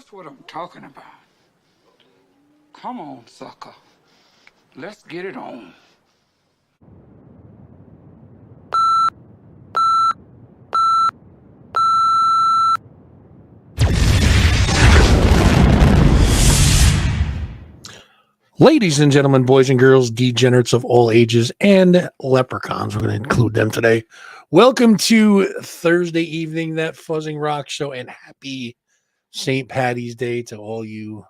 That's what I'm talking about. Come on, sucker. Let's get it on. Ladies and gentlemen, boys and girls, degenerates of all ages, and leprechauns. We're going to include them today. Welcome to Thursday evening, that Fuzzing Rock Show, and happy St. Paddy's Day to all you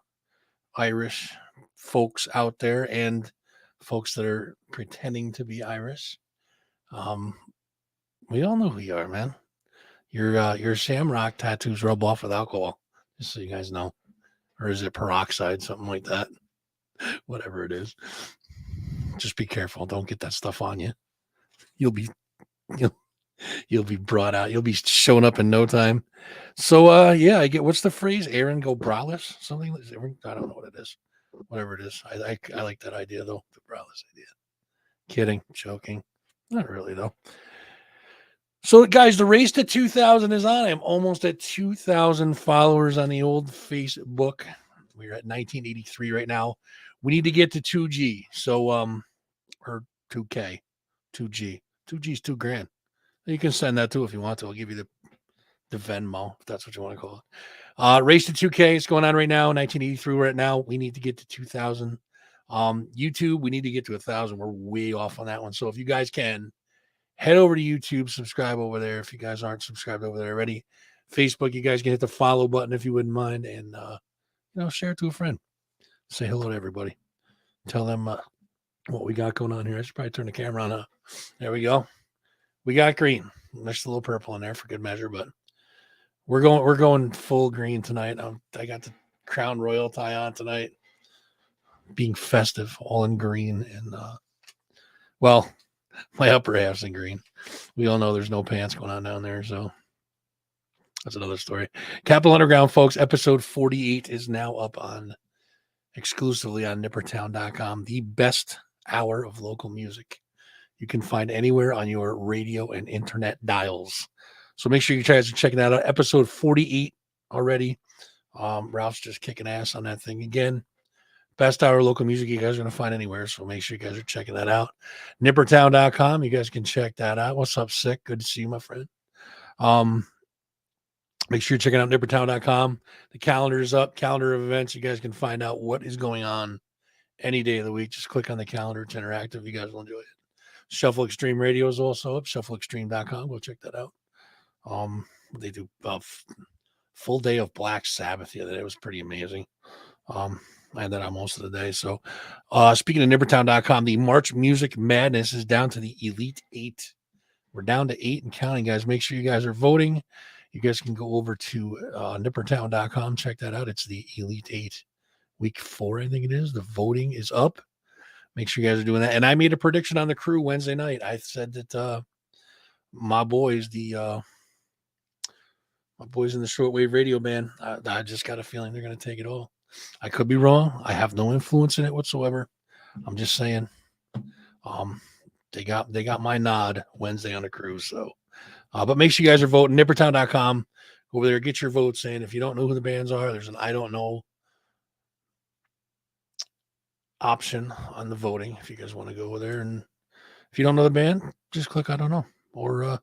Irish folks out there and folks that are pretending to be Irish. We all know who you are, man. Your Shamrock tattoos rub off with alcohol, just so you guys know. Or is it peroxide, something like that? Whatever it is, just be careful. Don't get that stuff on you. You'll be brought out. You'll be showing up in no time. So yeah, I get, what's the phrase? Aaron go braless? Something. I don't know what it is. Whatever it is. I like that idea though. The braless idea. Kidding, joking. Not really though. So guys, the race to 2,000 is on. I'm almost at 2,000 followers on the old Facebook. We're at 1983 right now. We need to get to 2G. So, or 2K, 2G. 2G is $2,000. You can send that too if you want to. I'll give you the Venmo, if that's what you want to call it. Race to 2K is going on right now. 1983 right now. We need to get to 2,000. YouTube, we need to get to 1,000. We're way off on that one. So if you guys can, head over to YouTube, subscribe over there. If you guys aren't subscribed over there already, Facebook, you guys can hit the follow button if you wouldn't mind, and share it to a friend. Say hello to everybody. Tell them what we got going on here. I should probably turn the camera on. There we go. We got green. There's a little purple in there for good measure, but we're going full green tonight. I got the Crown Royal tie on tonight, being festive, all in green, and well, my upper half's in green. We all know there's no pants going on down there, so that's another story. Capital Underground, folks, episode 48 is now up exclusively on nippertown.com, the best hour of local music you can find anywhere on your radio and internet dials. So make sure you guys are checking that out. Episode 48 already. Ralph's just kicking ass on that thing again. Best hour of local music you guys are going to find anywhere. So make sure you guys are checking that out. Nippertown.com. You guys can check that out. What's up, Sick? Good to see you, my friend. Make sure you're checking out nippertown.com. The calendar is up. Calendar of events. You guys can find out what is going on any day of the week. Just click on the calendar. It's interactive. You guys will enjoy it. Shuffle Extreme Radio is also up. Shuffleextreme.com. Go check that out. They do a full day of Black Sabbath the other day. It was pretty amazing. I had that on most of the day. So speaking of nippertown.com, the March Music Madness is down to the Elite 8. We're down to 8 and counting, guys. Make sure you guys are voting. You guys can go over to nippertown.com. Check that out. It's the Elite 8 week 4, I think it is. The voting is up. Make sure you guys are doing that. And I made a prediction on the crew Wednesday night. I said that my boys in the shortwave radio band, I just got a feeling they're going to take it all. I could be wrong. I have no influence in it whatsoever. I'm just saying. They got my nod Wednesday on the cruise. So, but make sure you guys are voting. Nippertown.com. Over there, get your votes in. If you don't know who the bands are, there's an I don't know option on the voting. If you guys want to go over there, and if you don't know the band, just click I don't know, or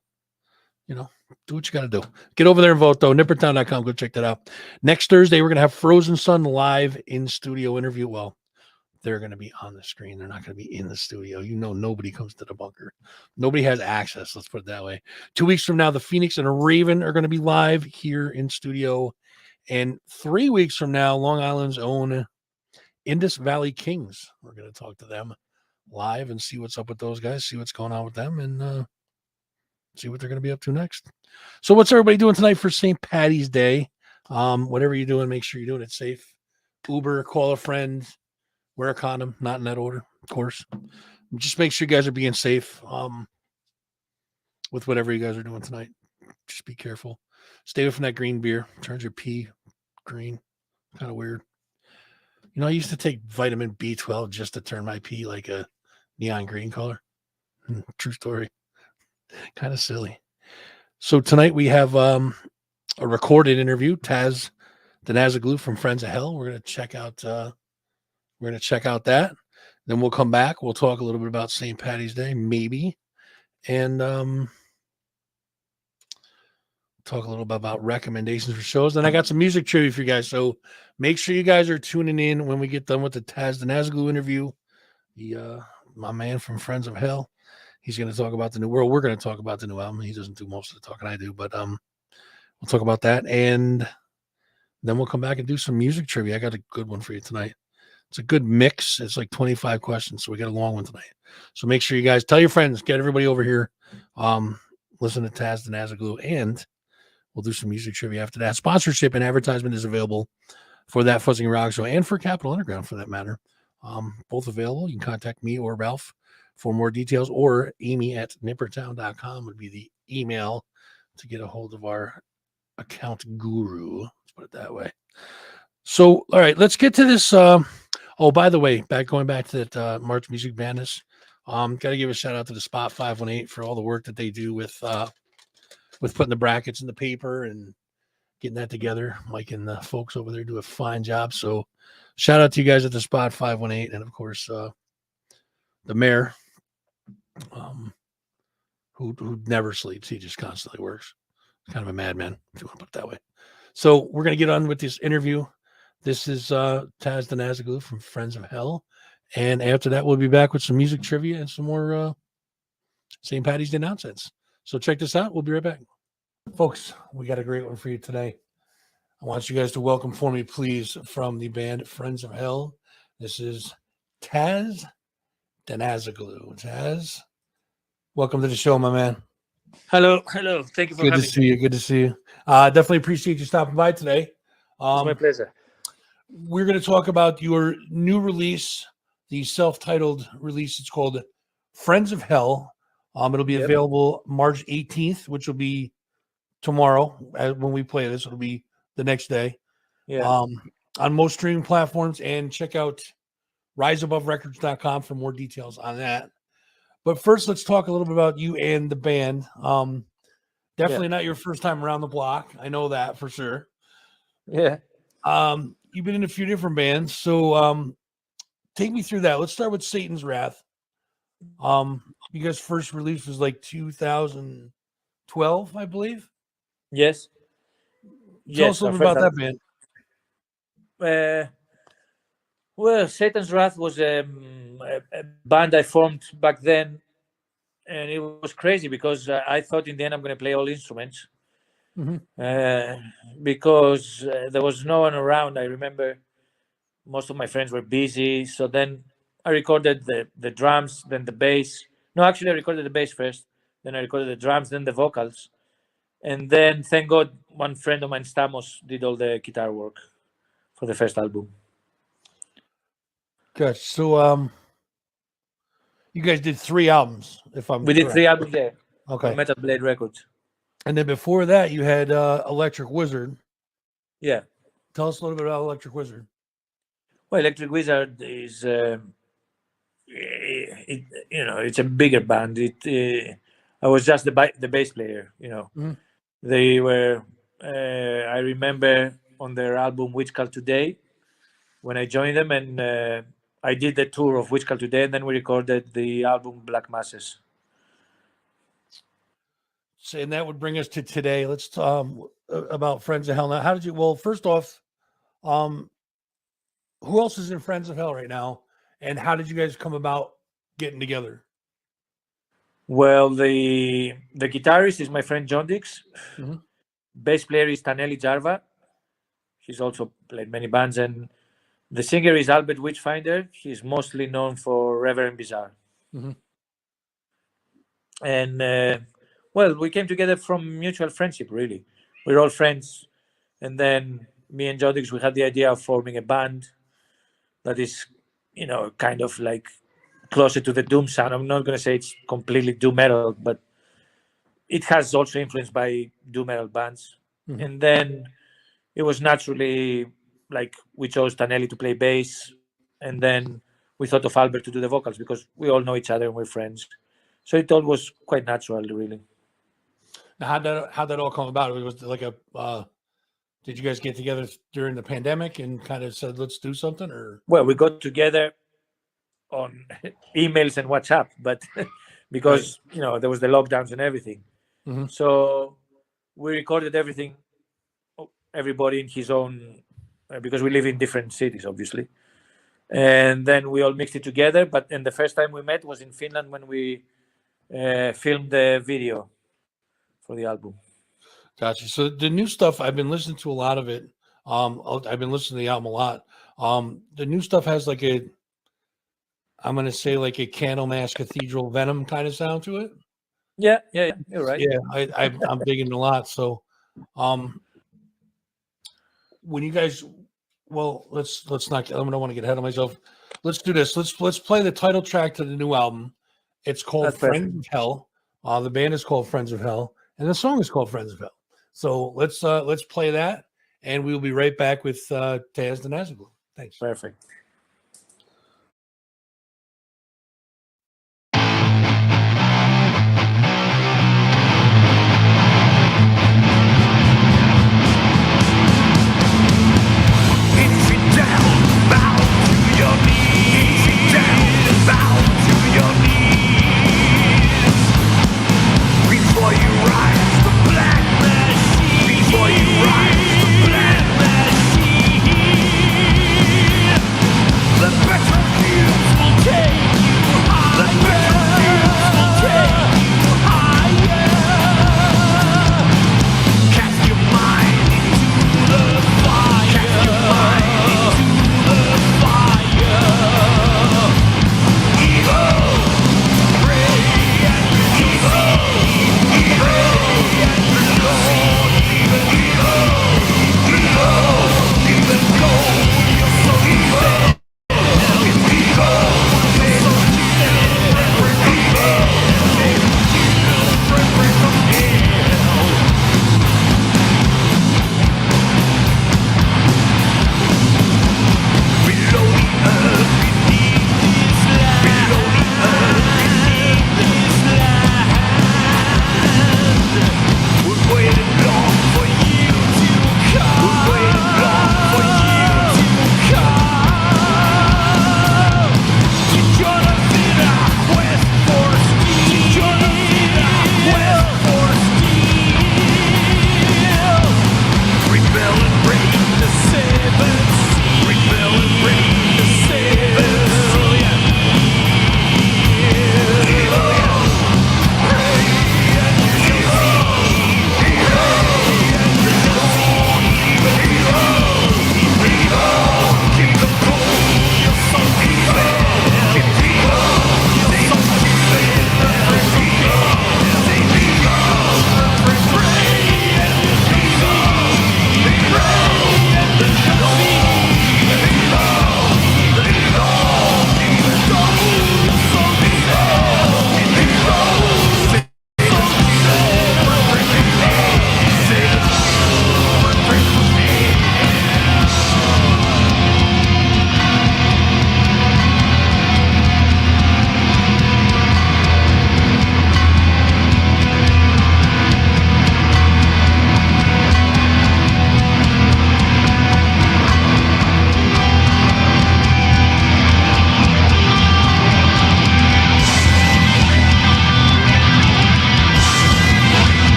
do what you got to do. Get over there and vote, though. Nippertown.com. Go check that out. Next Thursday, we're going to have Frozen Sun live in studio interview. Well, they're going to be on the screen. They're not going to be in the studio. Nobody comes to the bunker. Nobody has access. Let's put it that way. 2 weeks from now, the Phoenix and a Raven are going to be live here in studio. And 3 weeks from now, Long Island's own Indus Valley Kings. We're going to talk to them live and see what's up with those guys, see what's going on with them, and see what they're going to be up to next. So what's everybody doing tonight for St. Paddy's Day? Whatever you're doing, make sure you're doing it safe. Uber, call a friend, wear a condom, not in that order, of course. Just make sure you guys are being safe with whatever you guys are doing tonight. Just be careful. Stay away from that green beer. Turns your pee green. Kind of weird. I used to take vitamin B12 just to turn my pee like a neon green color. True story. Kind of silly. So tonight we have a recorded interview. Tas Danazoglou from Friends of Hell. We're gonna check out that. Then we'll come back. We'll talk a little bit about St. Patty's Day, maybe, and talk a little bit about recommendations for shows. Then I got some music trivia for you guys. So make sure you guys are tuning in when we get done with the Tas Danazoglou interview. My man from Friends of Hell. He's going to talk about the new world. We're going to talk about the new album. He doesn't do most of the talking I do, but we'll talk about that. And then we'll come back and do some music trivia. I got a good one for you tonight. It's a good mix. It's like 25 questions. So we got a long one tonight. So make sure you guys tell your friends, get everybody over here. Listen to Tas Danazoglou, and we'll do some music trivia after that. Sponsorship and advertisement is available for that Fuzzing Rock Show and for Capital Underground for that matter. Both available. You can contact me or Ralph for more details, or Amy at nippertown.com would be the email to get a hold of our account guru. Let's put it that way. So, all right, let's get to this. By the way, going back to that March Music Madness, got to give a shout out to the Spot 518 for all the work that they do with putting the brackets in the paper and getting that together. Mike and the folks over there do a fine job. So shout out to you guys at the Spot 518. And of course, the mayor, who never sleeps. He just constantly works. Kind of a madman, if you want to put it that way. So we're going to get on with this interview. This is Tas Danazoglou from Friends of Hell. And after that, we'll be back with some music trivia and some more St. Patty's Day nonsense. So check this out. We'll be right back. Folks, we got a great one for you today. I want you guys to welcome for me, please, from the band Friends of Hell. This is Tas Danazoglou. Tas, welcome to the show, my man. Hello. Thank you for having me. Good to see you. Definitely appreciate you stopping by today. It's my pleasure. We're going to talk about your new release, the self-titled release. It's called Friends of Hell. It'll be available March 18th, which will be tomorrow. When we play this, it'll be the next day. Yeah. On most streaming platforms, and check out riseaboverecords.com for more details on that. But first, let's talk a little bit about you and the band. Definitely not your first time around the block. I know that for sure. Yeah. You've been in a few different bands. So take me through that. Let's start with Satan's Wrath. You guys' first release was like 2012, I believe. Yes. Tell us a little bit about that band. Well, Satan's Wrath was a band I formed back then, and it was crazy because I thought in the end I'm going to play all instruments. Because there was no one around. I remember most of my friends were busy. So then I recorded the drums, then the bass. No, actually, I recorded the bass first. Then I recorded the drums, then the vocals. And then, thank God, one friend of mine, Stamos, did all the guitar work for the first album. Good. So you guys did 3 albums, if I'm We correct. did 3 albums there. Okay. On Metal Blade Records. And then before that, you had Electric Wizard. Yeah. Tell us a little bit about Electric Wizard. Well, Electric Wizard is, it's a bigger band. I was just the bass player, They were, I remember on their album Witch Cult Today, when I joined them, and I did the tour of Witch Cult Today, and then we recorded the album Black Masses. And that would bring us to today. Let's talk about Friends of Hell. Now, how did you? Well, first off, who else is in Friends of Hell right now, and how did you guys come about getting together? Well, the guitarist is my friend John Dix. Bass player is Taneli Jarva. He's also played many bands, and the singer is Albert Witchfinder. He's mostly known for Reverend Bizarre. And well, we came together from mutual friendship, really. We're all friends. And then me and Jodix, we had the idea of forming a band that is, kind of like closer to the doom sound. I'm not going to say it's completely doom metal, but it has also influenced by doom metal bands. And then it was naturally like we chose Taneli to play bass. And then we thought of Albert to do the vocals because we all know each other and we're friends. So it all was quite natural, really. Now, how'd that all come about? It was like a Did you guys get together during the pandemic and kind of said, let's do something? Or Well, we got together on emails and WhatsApp, but because there was the lockdowns and everything. Mhm. So we recorded everything, everybody in his own, because we live in different cities, obviously. And then we all mixed it together. But the first time we met was in Finland when we filmed the video for the album. Gotcha. So the new stuff, I've been listening to a lot of it. I've been listening to the album a lot. The new stuff has like I'm going to say like a Candlemass Cathedral Venom kind of sound to it. Yeah, you're right. Yeah, I'm digging it a lot. So, when you guys, well, let's not. I don't want to get ahead of myself. Let's do this. Let's play the title track to the new album. It's called That's Friends perfect. of Hell. The band is called Friends of Hell, and the song is called Friends of Hell. So let's play that, and we'll be right back with Tas Danazoglou. Thanks. Perfect.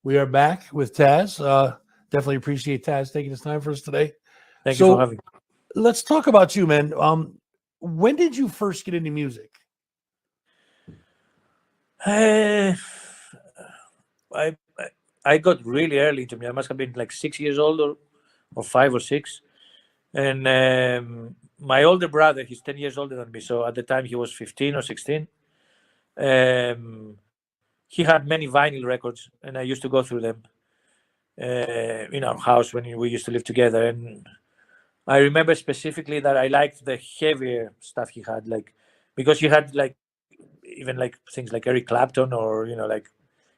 We are back with Tas. Definitely appreciate Taz taking his time for us today. Thank you for having me. Let's talk about you, man. When did you first get into music? I got really early into me. I must have been like 6 years old or 5 or 6. And my older brother, he's 10 years older than me. So at the time he was 15 or 16. He had many vinyl records and I used to go through them in our house when we used to live together. And I remember specifically that I liked the heavier stuff he had, like, because he had like even like things like Eric Clapton or, like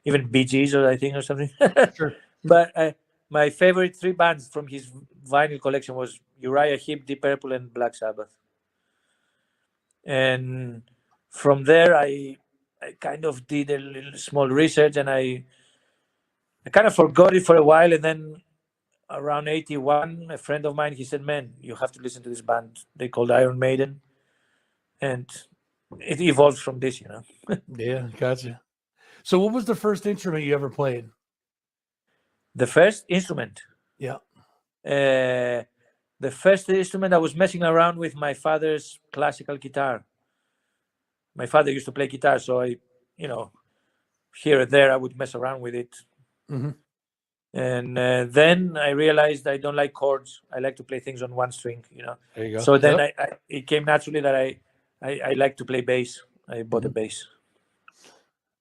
even Bee Gees or I think or something. Sure. But my favorite 3 bands from his vinyl collection was Uriah Heep, Deep Purple, and Black Sabbath. And from there, I kind of did a little small research, and I kind of forgot it for a while. And then around 81, a friend of mine, he said, "Man, you have to listen to this band. They called Iron Maiden," and it evolved from this, Yeah, gotcha. So, what was the first instrument you ever played? The first instrument. Yeah. The first instrument, I was messing around with my father's classical guitar. My father used to play guitar, so I, here and there I would mess around with it. Mm-hmm. And then I realized I don't like chords. I like to play things on one string, There you go. So then it came naturally that I like to play bass. I bought a bass.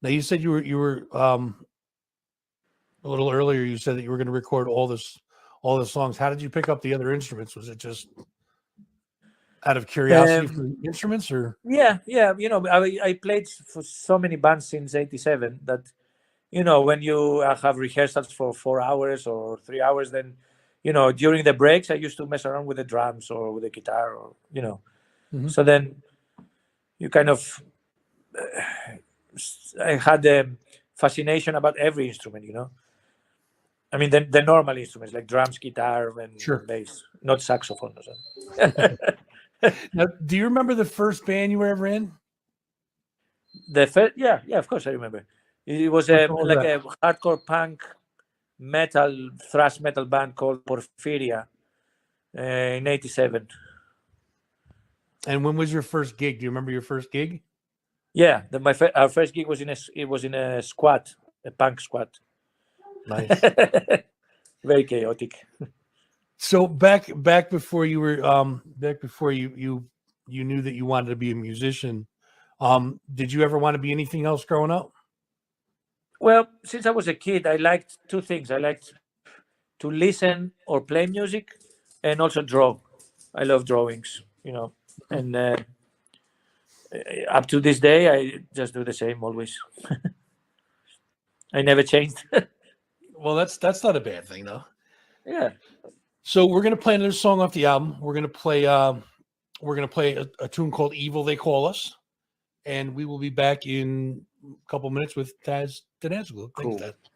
Now you said you were a little earlier. You said that you were going to record all the songs. How did you pick up the other instruments? Was it just out of curiosity for the instruments, or? Yeah. I played for so many bands since '87 that, when you have rehearsals for 4 hours or 3 hours, then, during the breaks, I used to mess around with the drums or with the guitar or, Mm-hmm. So then you kind of, I had a fascination about every instrument, I mean, the normal instruments like drums, guitar, and Sure. bass, not saxophone or something. Now, do you remember the first band you were ever in? The first, yeah, of course I remember. It was Which one was like that? a hardcore punk metal, thrash metal band called Porphyria in '87. And when was your first gig? Do you remember your first gig? Yeah, our first gig was in a squat, a punk squat. Nice. Very chaotic. So back before you were back before you knew that you wanted to be a musician, did you ever want to be anything else growing up? Well, since I was a kid, I liked 2 things. I liked to listen or play music, and also draw. I love drawings, and up to this day, I just do the same always. I never changed. Well, that's not a bad thing, though. Yeah. So we're gonna play another song off the album. We're gonna play a tune called "Evil They Call Us," and we will be back in a couple minutes with Tas Danazoglou. Cool. Thanks, Taz. Evil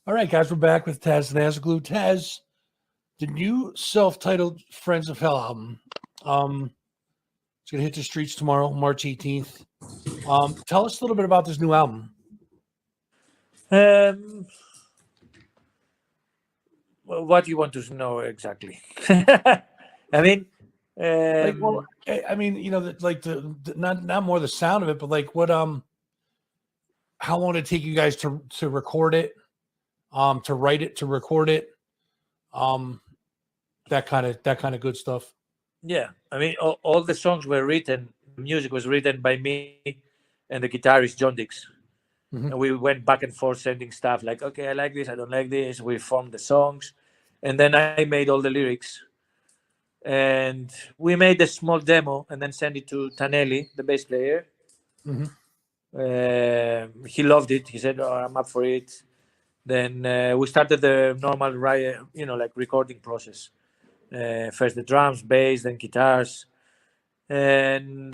All right, guys, we're back with Tas Danazoglou. Tas, the new self-titled Friends of Hell album. It's gonna hit the streets tomorrow, March 18th. Tell us a little bit about this new album. Well, what do you want to know exactly? I mean, I mean, you know, the not more the sound of it, but like what how long did it take you guys to record it, to write it, to record it, that kind of good stuff. Yeah, I mean, all the songs were written. Music was written by me and the guitarist John Dix. And we went back and forth sending stuff like, okay, I like this, I don't like this. We formed the songs, and then I made all the lyrics. And we made a small demo and then sent it to Tanelli, the bass player. He loved it. He said, "Oh, I'm up for it." Then we started the normal, like recording process. First the drums, bass, then guitars, and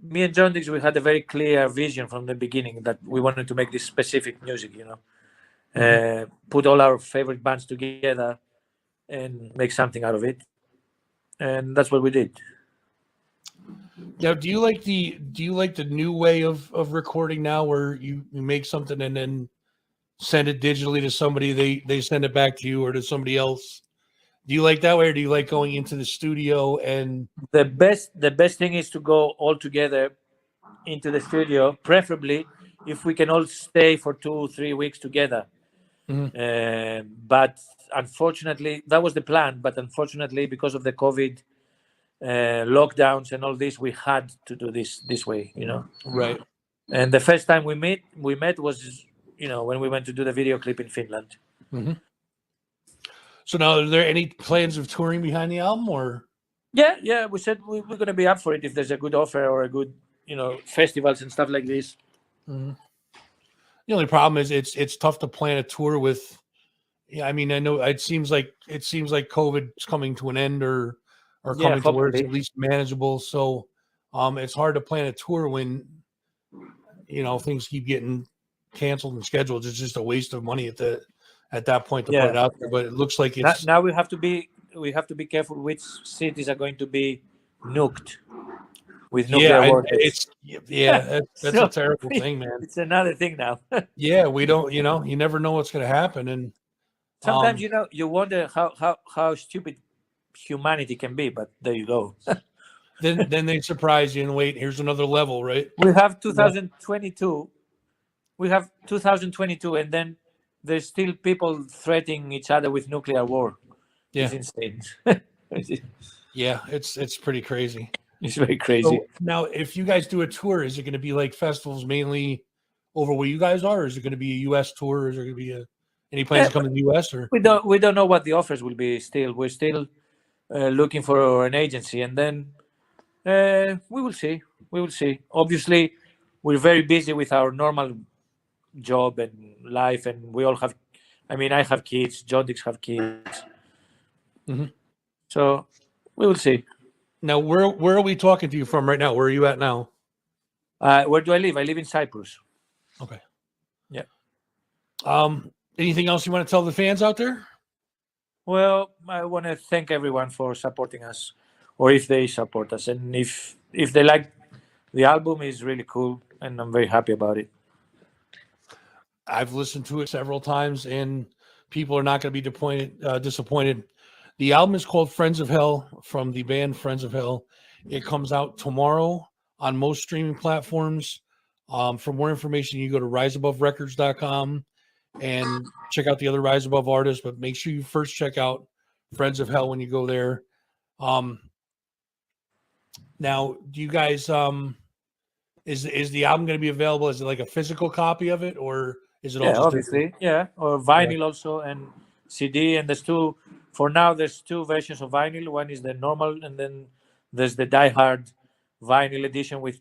me and John Dix, we had a very clear vision from the beginning that we wanted to make this specific music. Put all our favorite bands together and make something out of it, and that's what we did. Now, do you like the new way of recording now, where you make something and then send it digitally to somebody, they send it back to you or to somebody else? Do you like that way, or do you like going into the studio? And the best thing is to go all together into the studio, preferably if we can all stay for 2-3 weeks together. But unfortunately, that was the plan. But unfortunately, because of the COVID lockdowns and all this, we had to do this way, Right. And the first time we met was, when we went to do the video clip in Finland. So now, are there any plans of touring behind the album, or? Yeah, we said we're going to be up for it if there's a good offer or a good, festivals and stuff like this. The only problem is it's tough to plan a tour with. Yeah, I mean, I know it seems like COVID's coming to an end, or coming to where it's at least manageable. So, it's hard to plan a tour when, things keep getting canceled and scheduled. It's just a waste of money at that point to put it out there. But it looks like it's now we have to be careful which cities are going to be nuked with nuclear warheads. That's a terrible thing, man. It's another thing now. We don't, you never know what's going to happen, and sometimes you wonder how stupid humanity can be, but there you go. then they surprise you and wait, here's another level, right? We have 2022. We have 2022, and then there's still people threatening each other with nuclear war. It's insane. It's pretty crazy. It's very crazy. So now, if you guys do a tour, is it going to be like festivals mainly over where you guys are, or is it going to be a U.S. tour, or is there going to be any plans to come to the U.S.? Or we don't know what the offers will be. We're still looking for an agency, and then we will see. Obviously, we're very busy with our normal job and life, and we all have. I mean, I have kids. John Dix have kids. So we will see. Now, where are we talking to you from right now? Where are you at now? Where do I live? I live in Cyprus. Okay. Yeah. Anything else you want to tell the fans out there? Well, I want to thank everyone for supporting us, or if they support us, and if they like the album, is really cool, and I'm very happy about it. I've listened to it several times, and people are not going to be disappointed. The album is called Friends of Hell, from the band Friends of Hell. It comes out tomorrow on most streaming platforms. For more information, you go to riseaboverecords.com and check out the other Rise Above artists, but make sure you first check out Friends of Hell when you go there. Now, do you guys, is the album going to be available? Is it like a physical copy of it, or is it all just obviously, or vinyl also, and CD, and there's two. For now, there's two versions of vinyl. One is the normal, and then there's the die-hard vinyl edition with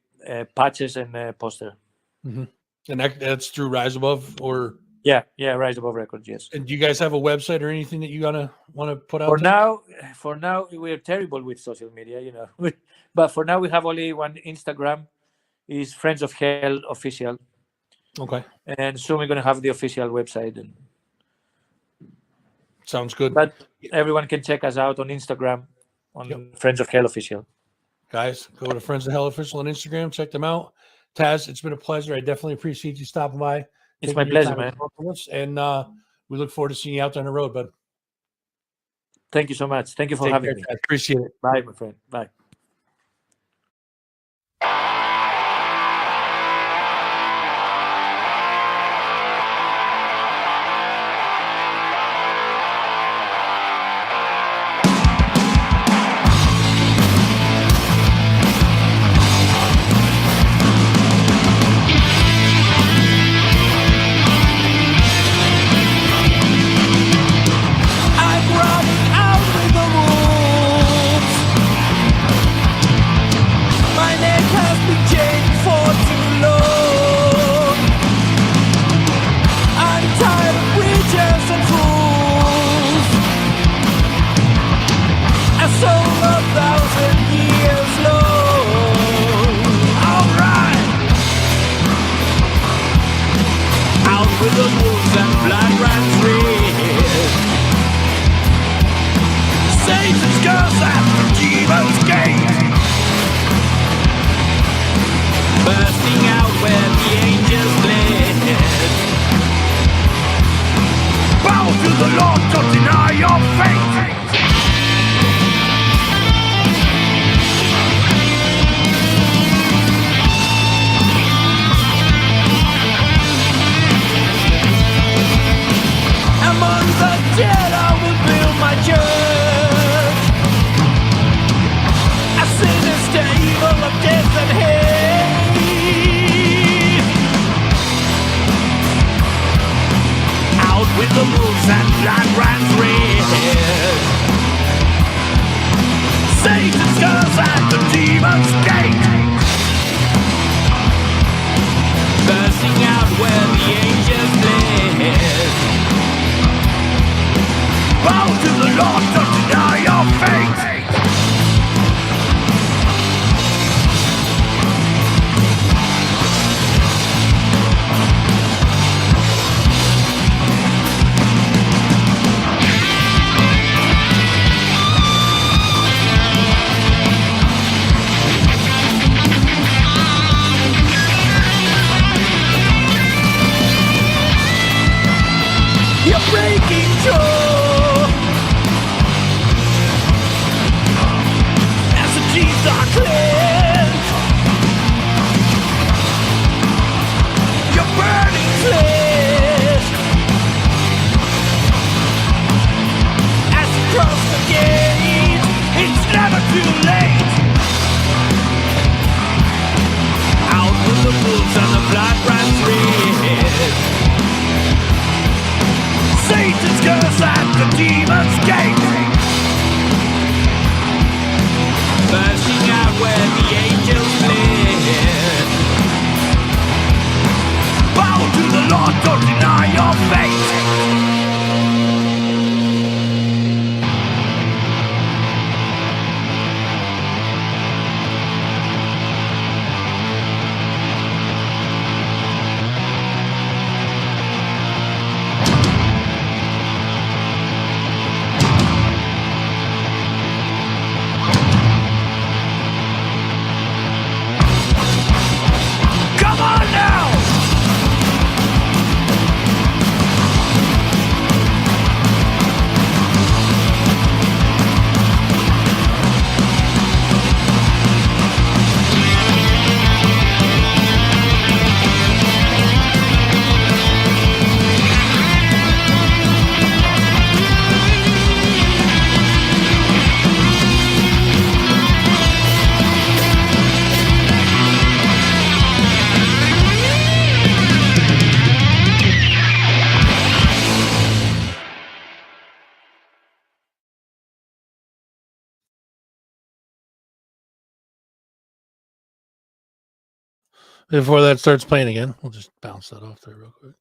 patches and poster. And that's through Rise Above, or Rise Above Records. Yes. And do you guys have a website or anything that you want to put out? For now, we're terrible with social media, But for now, we have only one Instagram. Is Friends of Hell Official. Okay. And soon we're going to have the official website. And Sounds good. But everyone can check us out on Instagram, on Friends of Hell Official. Guys, go to Friends of Hell Official on Instagram. Check them out. Taz, it's been a pleasure. I definitely appreciate you stopping by. It's my pleasure, man. And we look forward to seeing you out there on the road, bud. Thank you so much. Thank you for having me. I appreciate it. Bye, my friend. Bye. Before that starts playing again, we'll just bounce that off there real quick.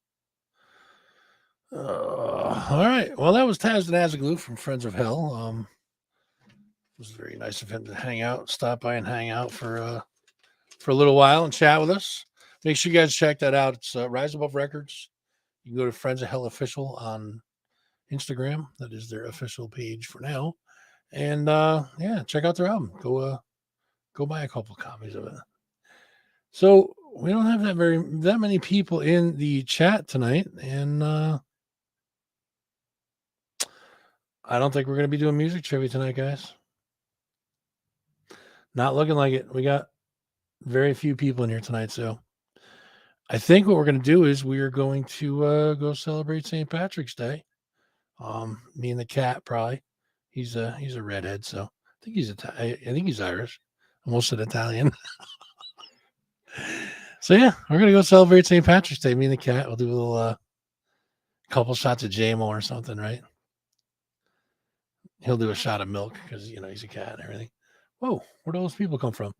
All right. Well, that was Tas Danazoglou from Friends of Hell. It was very nice of him to hang out, stop by and hang out for a little while and chat with us. Make sure you guys check that out. It's Rise Above Records. You can go to Friends of Hell Official on Instagram. That is their official page for now. And yeah, check out their album. Go buy a couple copies of it. So we don't have that many people in the chat tonight, and I don't think we're going to be doing music trivia tonight, guys. Not looking like it. We got very few people in here tonight, so I think what we're going to do is we are going to go celebrate St. Patrick's Day. Me and the cat probably. He's a redhead, so I think he's Irish. Almost an Italian. So yeah, we're gonna go celebrate St. Patrick's Day. Me and the cat. We'll do a little couple shots of JMO or something, right? He'll do a shot of milk because he's a cat and everything. Whoa, where'd all those people come from?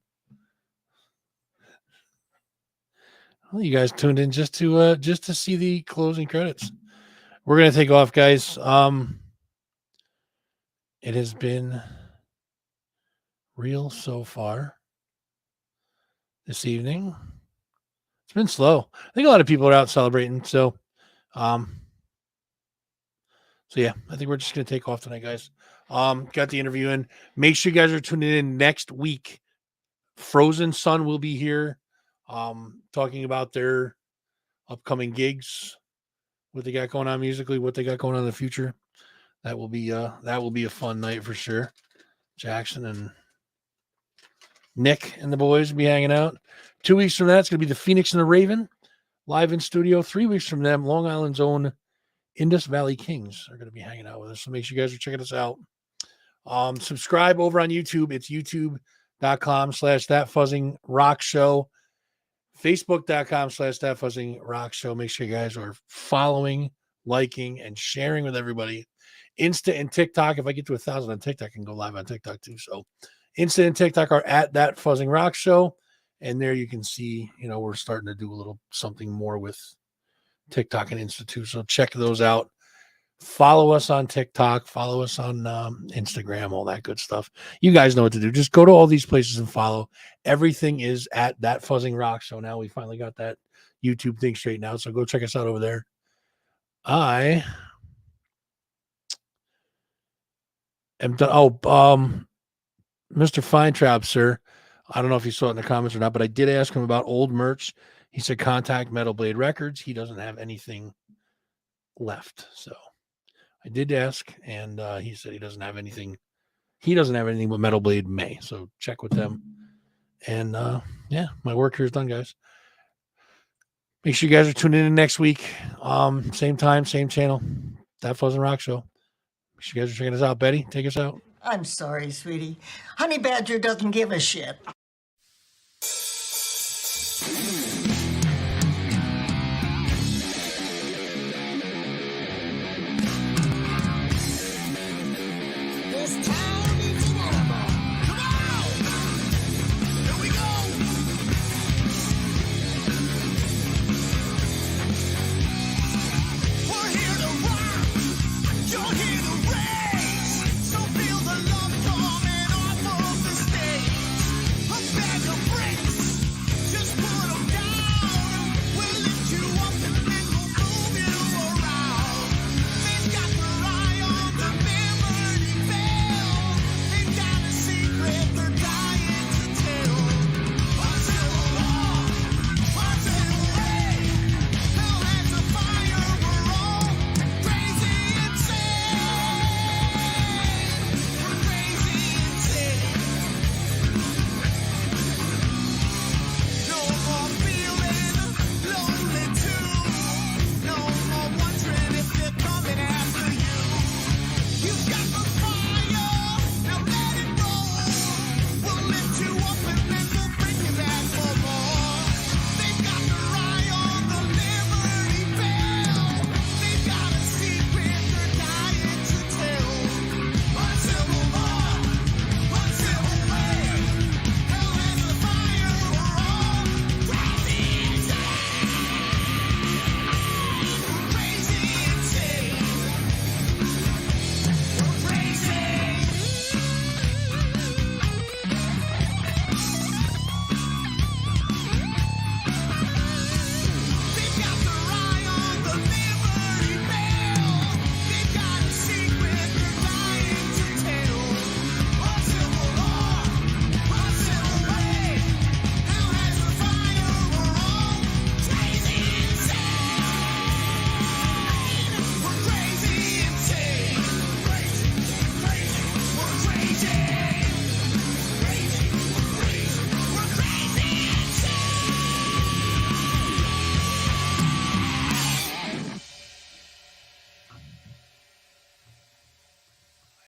Well, you guys tuned in just to see the closing credits. We're gonna take off, guys. It has been real so far this evening. It's been slow. I think a lot of people are out celebrating. So yeah, I think we're just gonna take off tonight, guys. Got the interview in. Make sure you guys are tuning in next week. Frozen Sun will be here, talking about their upcoming gigs, what they got going on musically, what they got going on in the future. That will be a fun night for sure. Jackson and Nick and the boys will be hanging out. 2 weeks from that, it's going to be the Phoenix and the Raven live in studio. 3 weeks from them, Long Island's own Indus Valley Kings are going to be hanging out with us. So make sure you guys are checking us out. Subscribe over on YouTube. It's youtube.com/thatfuzzingrockshow. Facebook.com/thatfuzzingrockshow. Make sure you guys are following, liking, and sharing with everybody. Insta and TikTok. If I get to 1,000 on TikTok, I can go live on TikTok too. So Insta and TikTok are at That Fuzzing Rock Show. And there you can see, we're starting to do a little something more with TikTok and Insta too. So check those out. Follow us on TikTok. Follow us on Instagram, all that good stuff. You guys know what to do. Just go to all these places and follow. Everything is at That Fuzzing Rock Show. Now we finally got that YouTube thing straightened out. So go check us out over there. I am done. Oh, Mr. Feintraub, sir. I don't know if you saw it in the comments or not, but I did ask him about old merch. He said contact Metal Blade Records. He doesn't have anything left. So I did ask, and he said he doesn't have anything. He doesn't have anything but Metal Blade May. So check with them. And yeah, my work here is done, guys. Make sure you guys are tuning in next week. Same time, same channel. That Fuzzing Rock Show. Make sure you guys are checking us out. Betty, take us out. I'm sorry, sweetie. Honey Badger doesn't give a shit.